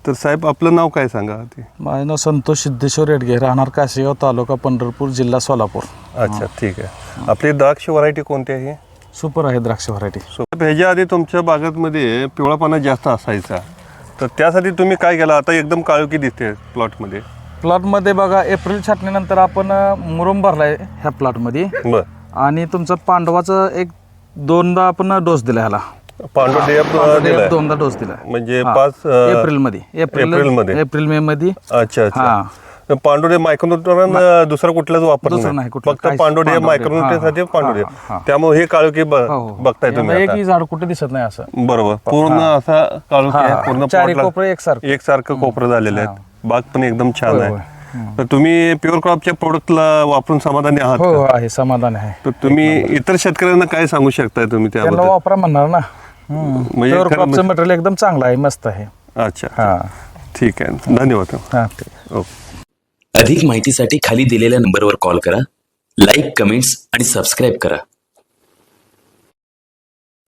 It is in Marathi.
तर साहेब आपलं नाव काय सांगा ते? माझं नाव संतोष सिद्धेश्वर येडगे, राहणार कासेगाव, तालुका पंढरपूर, जिल्हा सोलापूर. अच्छा ठीक आहे. आपली द्राक्ष व्हरायटी कोणती आहे? सुपर आहे द्राक्ष व्हरायटी. ह्याच्या आधी तुमच्या बागांमध्ये पिवळापणा जास्त असायचा, तर त्यासाठी तुम्ही काय केलं? आता एकदम काळोखी दिसते प्लॉटमध्ये. प्लॉटमध्ये बघा एप्रिल छाटणीनंतर आपण मुरुम भरलाय ह्या प्लॉटमध्ये. बर. आणि तुमचं पांडवाचं एक दोनदा आपण डोस दिला ह्याला. पांडव दोनदा डोस दिला म्हणजे हा. 5 एप्रिलमध्ये एप्रिल मे मध्ये. अच्छा अच्छा. पांडुरे मायक्रोन्यूट्रन दुसरा कुठलाच वापरला दुसरं नाही, कुठलं फक्त काहीच पांडुरे मायक्रोन्यूट्रनसाठी पांडुरे. त्यामुळे हे काळोखी बघताय तुम्ही आता. एकही झाड कुठे दिसत नाही असं. बरोबर. पूर्ण असा काळोखी आहे, पूर्ण चारी plot कोपरे एकसारखं. एकसारखं कोपरं झालेलं आहे. बाग पण एकदम छान आहे. तर तुम्ही प्युअर क्रॉपच्या प्रोडक्टला वापरून समाधानी आहात हो का? आहे, समाधान आहे. तर तुम्ही इतर शेतकऱ्यांना काय सांगू शकताय तुम्ही त्यांना त्याबद्दल? वापरा म्हणणार ना. म्हणजे प्युअर खरं क्रॉपचं मटेरियल एकदम चांगलं आहे, मस्त आहे. अच्छा हा ठीक आहे. धन्यवाद. हा ठीक. ओके. अधिक माहितीसाठी खाली दिलेल्या नंबरवर कॉल करा, लाईक, कमेंट्स आणि सबस्क्राईब करा.